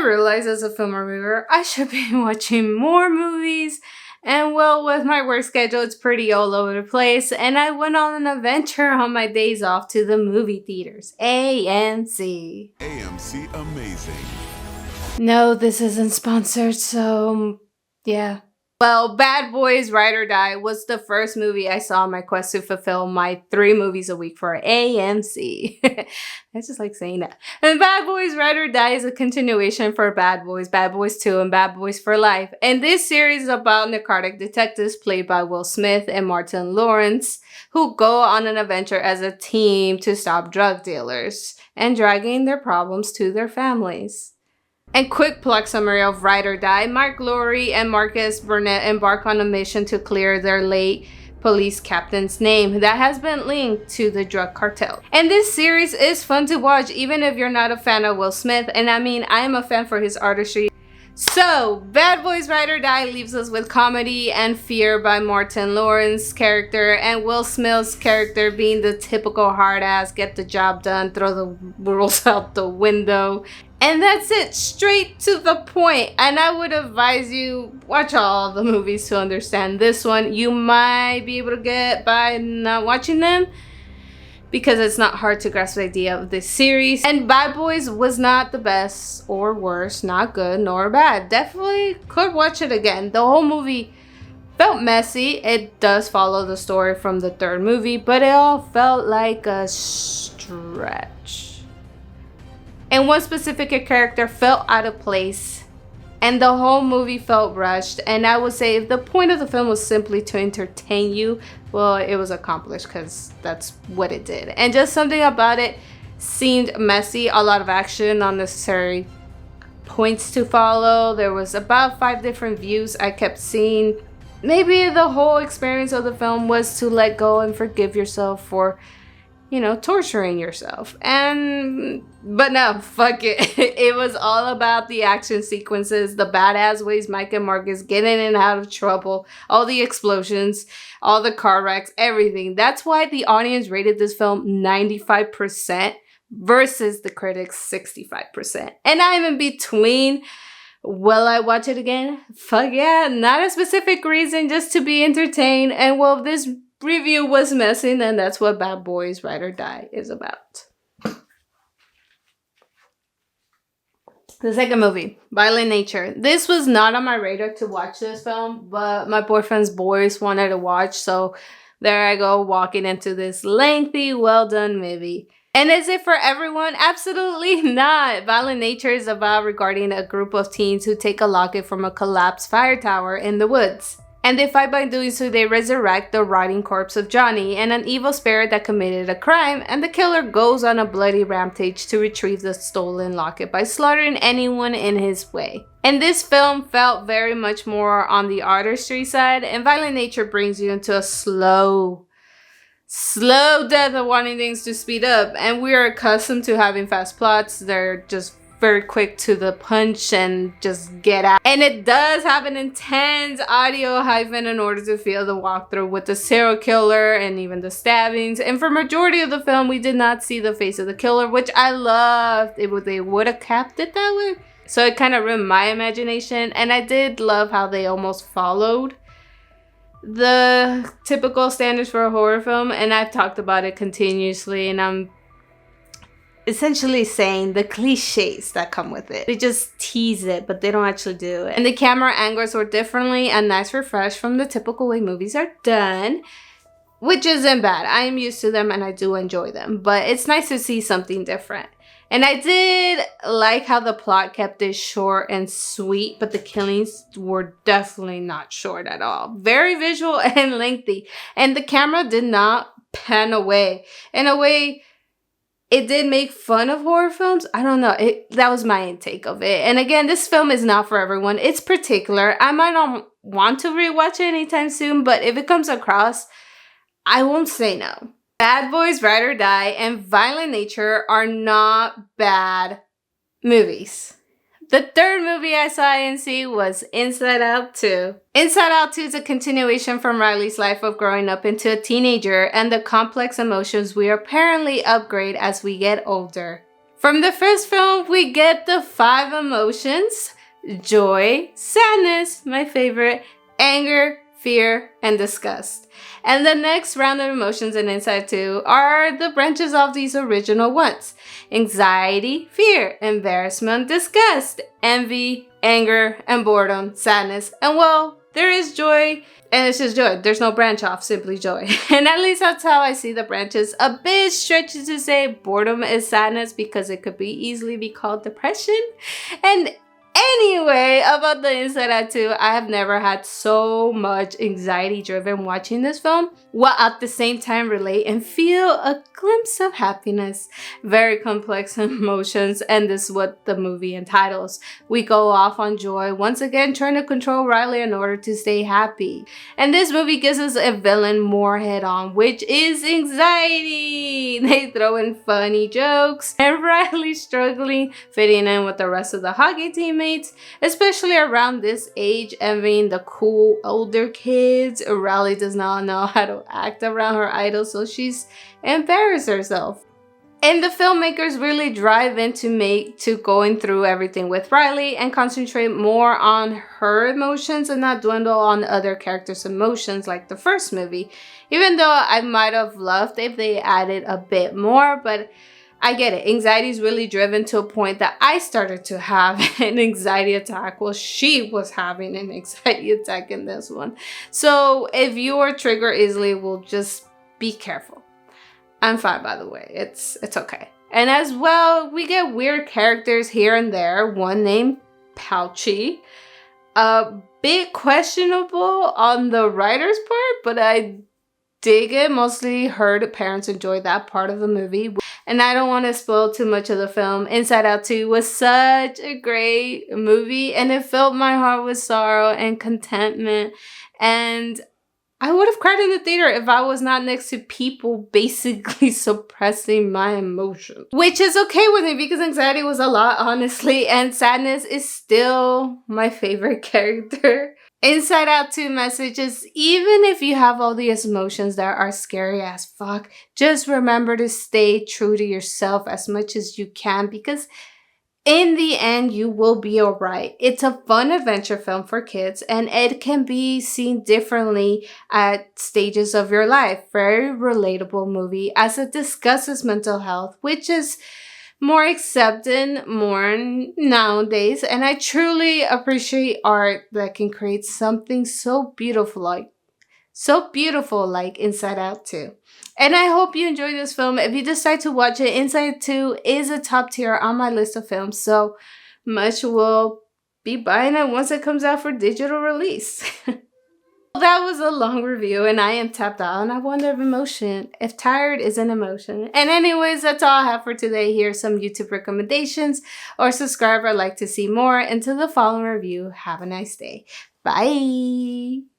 realized as a film reviewer, I should be watching more movies. And well, with my work schedule, it's pretty all over the place. And I went on an adventure on my days off to the movie theaters. AMC. AMC Amazing. No, this isn't sponsored, so yeah. Well, Bad Boys Ride or Die was the first movie I saw on my quest to fulfill my 3 movies a week for AMC. I just like saying that. And Bad Boys Ride or Die is a continuation for Bad Boys 2, and Bad Boys for Life. And this series is about narcotic detectives played by Will Smith and Martin Lawrence, who go on an adventure as a team to stop drug dealers and dragging their problems to their families. And quick plot summary of Ride or Die. Mark Lowry and Marcus Burnett embark on a mission to clear their late police captain's name that has been linked to the drug cartel. And this series is fun to watch even if you're not a fan of Will Smith. And I mean, I am a fan for his artistry. So, Bad Boys Ride or Die leaves us with comedy and fear by Martin Lawrence's character and Will Smith's character being the typical hard ass, get the job done, throw the rules out the window. And that's it, straight to the point. And I would advise you watch all the movies to understand this one. You might be able to get by not watching them because it's not hard to grasp the idea of this series. And Bad Boys was not the best or worst, not good nor bad. Definitely could watch it again. The whole movie felt messy. It does follow the story from the 3rd movie, but it all felt like a stretch. And one specific character felt out of place, and the whole movie felt rushed. And I would say if the point of the film was simply to entertain you, well, it was accomplished because that's what it did. And just something about it seemed messy, a lot of action, unnecessary points to follow. There was about 5 different views I kept seeing. Maybe the whole experience of the film was to let go and forgive yourself for, you know, torturing yourself. But no, fuck it. It was all about the action sequences, the badass ways Mike and Marcus get in and out of trouble, all the explosions, all the car wrecks, everything. That's why the audience rated this film 95% versus the critics 65%. And I'm in between. Will I watch it again? Fuck yeah. Not a specific reason, just to be entertained. And well, this review was messy, and that's what Bad Boys Ride or Die is about. The second movie, Violent Nature. This was not on my radar to watch this film, but my boyfriend's boys wanted to watch, so there I go, walking into this lengthy, well-done movie. And is it for everyone? Absolutely not. Violent Nature is about regarding a group of teens who take a locket from a collapsed fire tower in the woods. And they fight by doing so, they resurrect the rotting corpse of Johnny and an evil spirit that committed a crime, and the killer goes on a bloody rampage to retrieve the stolen locket by slaughtering anyone in his way. And this film felt very much more on the artistry side, and Violent Nature brings you into a slow death of wanting things to speed up. And we are accustomed to having fast plots. They're just very quick to the punch and just get out. And it does have an intense audio hyphen in order to feel the walkthrough with the serial killer and even the stabbings. And for majority of the film, we did not see the face of the killer, which I loved. They would have kept it that way. So it kind of ruined my imagination. And I did love how they almost followed the typical standards for a horror film. And I've talked about it continuously, and I'm essentially saying the cliches that come with it. They just tease it, but they don't actually do it. And the camera angles were differently, a nice refresh from the typical way movies are done, which isn't bad. I am used to them and I do enjoy them, but it's nice to see something different. And I did like how the plot kept it short and sweet, but the killings were definitely not short at all. Very visual and lengthy. And the camera did not pan away. In a way, it did make fun of horror films. I don't know. That was my intake of it. And again, this film is not for everyone. It's particular. I might not want to rewatch it anytime soon, but if it comes across, I won't say no. Bad Boys Ride or Die and Violent Nature are not bad movies. The 3rd movie I saw and see was Inside Out 2. Inside Out 2 is a continuation from Riley's life of growing up into a teenager and the complex emotions we apparently upgrade as we get older. From the first film, we get the 5 emotions: joy, sadness, my favorite, anger, fear, and disgust. And the next round of emotions in Inside 2 are the branches of these original ones: anxiety, fear, embarrassment, disgust, envy, anger, and boredom, sadness, and well, there is joy, and it's just joy. There's no branch off, simply joy. And at least that's how I see the branches. A bit stretchy to say boredom is sadness because it could be easily be called depression. And anyway, about the Inside Out 2, I have never had so much anxiety driven watching this film, while at the same time relate and feel a glimpse of happiness. Very complex emotions, and this is what the movie entitles. We go off on joy, once again trying to control Riley in order to stay happy. And this movie gives us a villain more head on, which is anxiety. They throw in funny jokes, and Riley struggling fitting in with the rest of the hockey teammates, especially around this age, envying the cool older kids. Riley does not know how to act around her idol, so she's embarrassed herself. And the filmmakers really drive into going through everything with Riley and concentrate more on her emotions and not dwindle on other characters' emotions like the first movie. Even though I might have loved if they added a bit more, but I get it. Anxiety is really driven to a point that I started to have an anxiety attack. Well, she was having an anxiety attack in this one. So if you are triggered easily, well, just be careful. I'm fine, by the way. It's okay. And as well, we get weird characters here and there. One named Pouchy. A bit questionable on the writer's part, but I dig it. Mostly heard parents enjoy that part of the movie. And I don't want to spoil too much of the film. Inside Out 2 was such a great movie, and it filled my heart with sorrow and contentment. And I would have cried in the theater if I was not next to people basically suppressing my emotions. Which is okay with me because anxiety was a lot, honestly, and sadness is still my favorite character. Inside Out 2 messages: even if you have all these emotions that are scary as fuck, just remember to stay true to yourself as much as you can, because in the end, you will be alright. It's a fun adventure film for kids, and it can be seen differently at stages of your life. Very relatable movie as it discusses mental health, which is more accepted more nowadays. And I truly appreciate art that can create something so beautiful like Inside Out 2. And I hope you enjoyed this film. If you decide to watch it, Inside 2 is a top tier on my list of films, so much will be buying it once it comes out for digital release. That was a long review, and I am tapped out, and I wonder if emotion, if tired is an emotion. And anyways, that's all I have for today. Here's some YouTube recommendations, or subscribe or like to see more. Until the following review, have a nice day. Bye!